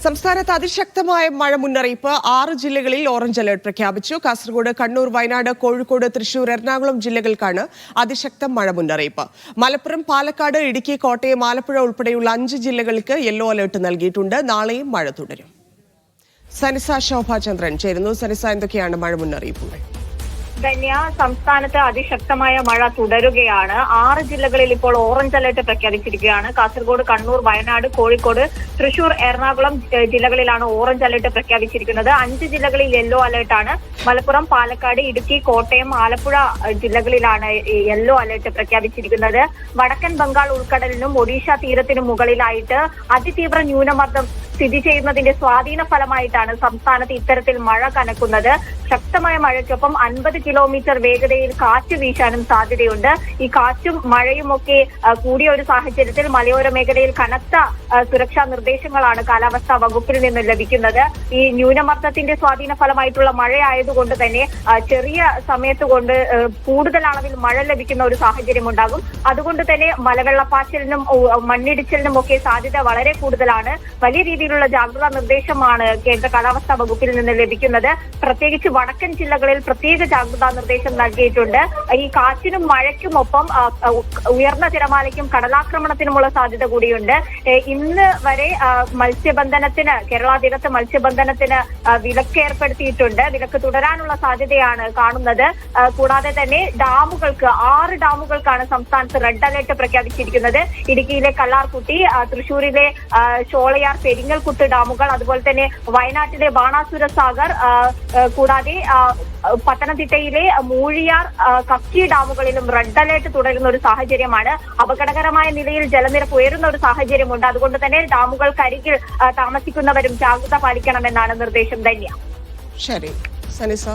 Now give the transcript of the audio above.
സംസ്ഥാനത്ത് അതിശക്തമായ മഴ മുന്നറിയിപ്പ് 6 ജില്ലകളിൽ ഓറഞ്ച് അലർട്ട് പ്രഖ്യാപിച്ചു. കാസർഗോഡ്, കണ്ണൂർ, വയനാട്, കോഴിക്കോട്, തൃശൂർ, എറണാകുളം ജില്ലകൾക്കാണ് അതിശക്ത മഴ മുന്നറിയിപ്പ്. മലപ്പുറം, പാലക്കാട്, ഇടുക്കി, കോട്ടയം, ആലപ്പുഴ ഉൾപ്പെടെയുള്ള 5 ജില്ലകൾക്ക് യെല്ലോ അലർട്ട് നൽകിയിട്ടുണ്ട്. നാളെയും മഴ തുടരും. സനിസ ശോഭാചന്ദ്രൻ ചേരുന്നു. സനിസ, എന്തൊക്കെയാണ് മഴ മുന്നറിയിപ്പുകൾ? ധന്യ, സംസ്ഥാനത്ത് അതിശക്തമായ മഴ തുടരുകയാണ്. 6 ജില്ലകളിൽ ഇപ്പോൾ ഓറഞ്ച് അലർട്ട് പ്രഖ്യാപിച്ചിരിക്കുകയാണ്. കാസർഗോഡ്, കണ്ണൂർ, വയനാട്, കോഴിക്കോട്, തൃശൂർ, എറണാകുളം ജില്ലകളിലാണ് ഓറഞ്ച് അലർട്ട് പ്രഖ്യാപിച്ചിരിക്കുന്നത്. 5 ജില്ലകളിൽ യെല്ലോ അലർട്ടാണ്. മലപ്പുറം, പാലക്കാട്, ഇടുക്കി, കോട്ടയം, ആലപ്പുഴ ജില്ലകളിലാണ് യെല്ലോ അലർട്ട് പ്രഖ്യാപിച്ചിരിക്കുന്നത്. വടക്കൻ ബംഗാൾ ഉൾക്കടലിനും ഒഡീഷ തീരത്തിനും മുകളിലായിട്ട് അതിതീവ്ര ന്യൂനമർദ്ദം സ്ഥിതി ചെയ്യുന്നതിന്റെ സ്വാധീന ഫലമായിട്ടാണ് സംസ്ഥാനത്ത് ഇത്തരത്തിൽ മഴ കനക്കുന്നത്. ശക്തമായ മഴയ്ക്കൊപ്പം 50 കിലോമീറ്റർ വേഗതയിൽ കാറ്റ് വീശാനും സാധ്യതയുണ്ട്. ഈ കാറ്റും മഴയും ഒക്കെ കൂടിയ ഒരു സാഹചര്യത്തിൽ മലയോര മേഖലയിൽ കനത്ത സുരക്ഷാ നിർദ്ദേശങ്ങളാണ് കാലാവസ്ഥാ വകുപ്പിൽ നിന്ന് ലഭിക്കുന്നത്. ഈ ന്യൂനമർദ്ദത്തിന്റെ സ്വാധീന ഫലമായിട്ടുള്ള മഴയായതുകൊണ്ട് തന്നെ ചെറിയ സമയത്ത് കൊണ്ട് കൂടുതൽ അളവിൽ മഴ ലഭിക്കുന്ന ഒരു സാഹചര്യം ഉണ്ടാകും. അതുകൊണ്ട് തന്നെ മലവെള്ളപ്പാച്ചിലിനും മണ്ണിടിച്ചിലിനും ഒക്കെ സാധ്യത വളരെ കൂടുതലാണ്. വലിയ രീതിയിലുള്ള ജാഗ്രതാ നിർദ്ദേശമാണ് കേന്ദ്ര കാലാവസ്ഥാ വകുപ്പിൽ നിന്ന് ലഭിക്കുന്നത്. പ്രത്യേകിച്ച് വടക്കൻ ജില്ലകളിൽ പ്രത്യേക ജാഗ്രതാ നിർദ്ദേശം നൽകിയിട്ടുണ്ട്. ഈ കാറ്റിനും മഴയ്ക്കുമൊപ്പം ഉയർന്ന തിരമാലയ്ക്കും കടലാക്രമണത്തിനുമുള്ള സാധ്യത കൂടിയുണ്ട്. ഇന്ന് വരെ മത്സ്യബന്ധനത്തിന് കേരള തീരത്ത് മത്സ്യബന്ധനത്തിന് വിലക്ക് ഏർപ്പെടുത്തിയിട്ടുണ്ട്. വിലക്ക് തുടരാനുള്ള സാധ്യതയാണ് കാണുന്നത്. കൂടാതെ തന്നെ ഡാമുകൾക്ക് 6 ഡാമുകൾക്കാണ് സംസ്ഥാനത്ത് റെഡ് അലർട്ട് പ്രഖ്യാപിച്ചിരിക്കുന്നത്. ഇടുക്കിയിലെ കല്ലാർകുട്ടി, തൃശൂരിലെ ഷോളയാർ, പെരിങ്ങൽകുത്ത് ഡാമുകൾ, അതുപോലെ തന്നെ വയനാട്ടിലെ ബാണാസുര സാഗർ, കൂടാതെ പത്തനംതിട്ടയിലെ മൂഴിയാർ, കക്കി ഡാമുകളിലും റെഡ് അലർട്ട് തുടരുന്ന ഒരു സാഹചര്യമാണ്. അപകടകരമായ നിലയിൽ ജലനിരപ്പ് ഉയരുന്ന ഒരു സാഹചര്യമുണ്ട്. അതുകൊണ്ട് തന്നെ ഡാമുകൾക്കരികിൽ താമസിക്കുന്നവരും ജാഗ്രത പാലിക്കണമെന്നാണ് നിർദ്ദേശം. ധന്യ. ശരി സനിസ.